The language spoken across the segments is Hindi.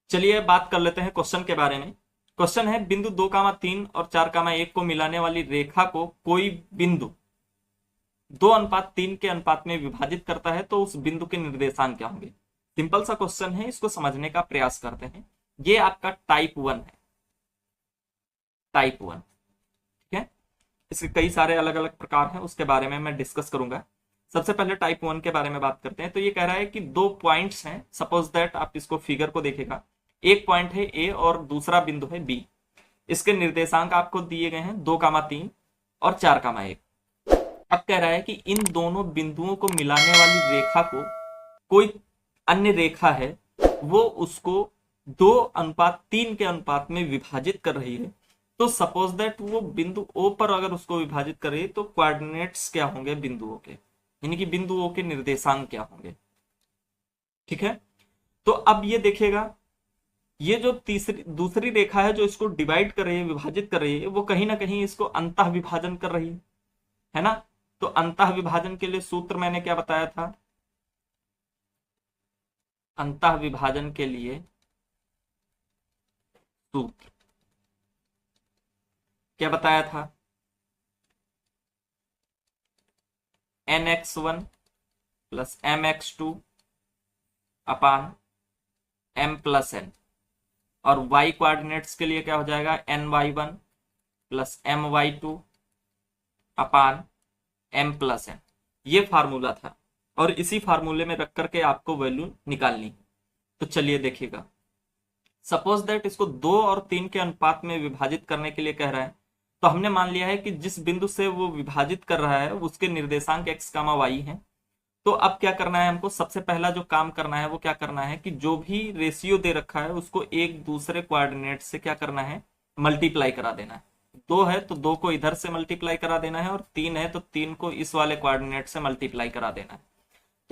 चलिए बात कर लेते हैं क्वेश्चन के बारे में। क्वेश्चन है बिंदु 2,3 और 4,1 को मिलाने वाली रेखा को कोई बिंदु 2:3 के अनुपात में विभाजित करता है तो उस बिंदु के निर्देशांक क्या होंगे। सिंपल सा क्वेश्चन है, इसको समझने का प्रयास करते हैं। ये आपका टाइप 1 है, टाइप 1। ठीक है, इसके कई सारे अलग अलग प्रकार हैं, उसके बारे में मैं डिस्कस करूंगा। सबसे पहले टाइप 1 के बारे में बात करते हैं। तो ये कह रहा है कि दो पॉइंट्स हैं, सपोज दैट आप इसको फिगर को देखेगा, एक पॉइंट है ए और दूसरा बिंदु है बी। इसके निर्देशांक आपको दिए गए हैं 2,3 और 4,1। अब कह रहा है कि इन दोनों बिंदुओं को मिलाने वाली रेखा को कोई अन्य रेखा है, वो उसको 2:3 के अनुपात में विभाजित कर रही है। तो सपोज दैट वो बिंदु ओ पर अगर उसको विभाजित कर रही है तो कोऑर्डिनेट्स क्या होंगे बिंदुओं के, यानी कि बिंदुओं के निर्देशांक क्या होंगे। ठीक है, तो अब ये देखिएगा, ये जो तीसरी दूसरी रेखा है जो इसको डिवाइड कर रही है, विभाजित कर रही है, वो कहीं ना कहीं इसको अंतः विभाजन कर रही है ना। तो अंतः विभाजन के लिए सूत्र मैंने क्या बताया था, अंतः विभाजन के लिए सूत्र क्या बताया था, nx1 प्लस mx2 अपान m प्लस n, और y कोऑर्डिनेट्स के लिए क्या हो जाएगा, ny1 प्लस my2 अपान m प्लस n। ये फार्मूला था और इसी फार्मूले में रख करके आपको वैल्यू निकालनी। तो चलिए देखिएगा, सपोज दैट इसको 2 और 3 के अनुपात में विभाजित करने के लिए कह रहा है। तो हमने मान लिया है कि जिस बिंदु से वो विभाजित कर रहा है उसके निर्देशांक x, y हैं। तो अब क्या करना है हमको, सबसे पहला जो काम करना है वो क्या करना है कि जो भी रेशियो दे रखा है उसको एक दूसरे कोऑर्डिनेट से क्या करना है, मल्टीप्लाई करा देना है। 2 है तो 2 को इधर से मल्टीप्लाई करा देना है, और 3 है तो 3 को इस वाले कोऑर्डिनेट से मल्टीप्लाई करा देना है।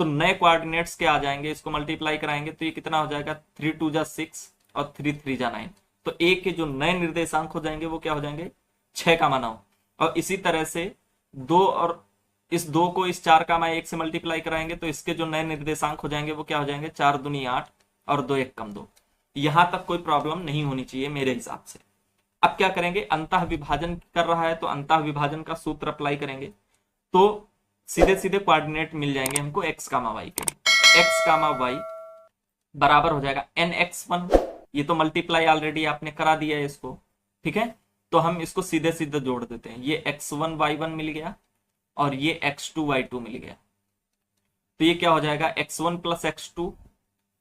तो नए कोऑर्डिनेट्स के आ जाएंगे, इसको मल्टीप्लाई कराएंगे तो ये कितना हो जाएगा, 3 2 जा 6 और 3 3 जा 9। तो ए के जो नए निर्देशांक हो जाएंगे वो क्या हो जाएंगे, 6,9। और इसी तरह से 2 और इस 2 को इस 4,1 से मल्टीप्लाई कराएंगे तो इसके जो नए निर्देशांक हो जाएंगे वो क्या हो जाएंगे, 4 दूनी 8 और 2 1 कम 2। यहां तक कोई प्रॉब्लम नहीं होनी चाहिए मेरे हिसाब से। अब क्या करेंगे, अंतः विभाजन कर रहा है तो अंतः विभाजन का सूत्र अप्लाई करेंगे, तो सीधे सीधे कोऑर्डिनेट मिल जाएंगे हमको x, y के। x, y बराबर हो जाएगा nx1, ये तो मल्टीप्लाई ऑलरेडी आपने करा दिया है इसको। ठीक है, तो हम इसको सीधे सीधे जोड़ देते हैं, ये x1 y1 मिल गया और ये x2 y2 मिल गया। तो ये क्या हो जाएगा, x1 प्लस x2,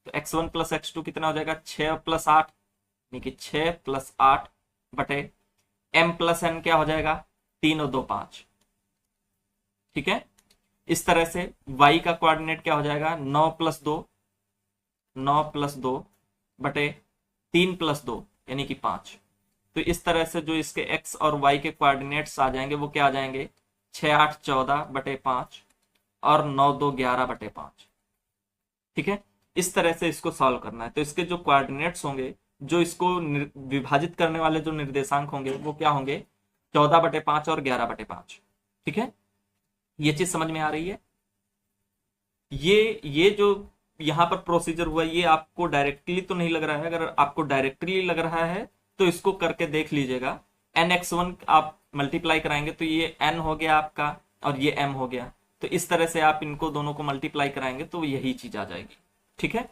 तो x1 प्लस x2 कितना हो जाएगा, 6 प्लस 8, यानी कि 6 प्लस 8 बटे m प्लस n क्या हो जाएगा, 3 और 2 5। ठीक है, इस तरह से y का कोऑर्डिनेट क्या हो जाएगा, 9 प्लस 2, 9 प्लस 2 बटे 3 प्लस 2 यानी कि 5। तो इस तरह से जो इसके x और y के कोऑर्डिनेट्स आ जाएंगे वो क्या आ जाएंगे, 6 8 14 बटे 5 और 9 2 11 बटे 5। ठीक है, इस तरह से इसको सॉल्व करना है। तो इसके जो कोऑर्डिनेट्स होंगे, जो इसको विभाजित करने वाले जो निर्देशांक होंगे वो क्या होंगे, 14 बटे 5 और 11 बटे 5। ठीक है, ये चीज समझ में आ रही है। ये जो यहाँ पर प्रोसीजर हुआ ये आपको डायरेक्टली तो नहीं लग रहा है, अगर आपको डायरेक्टली लग रहा है तो इसको करके देख लीजिएगा। nx1 आप मल्टीप्लाई कराएंगे तो ये n हो गया आपका और ये m हो गया। तो इस तरह से आप इनको दोनों को मल्टीप्लाई कराएंगे तो यही चीज आ जाएगी। ठीक है,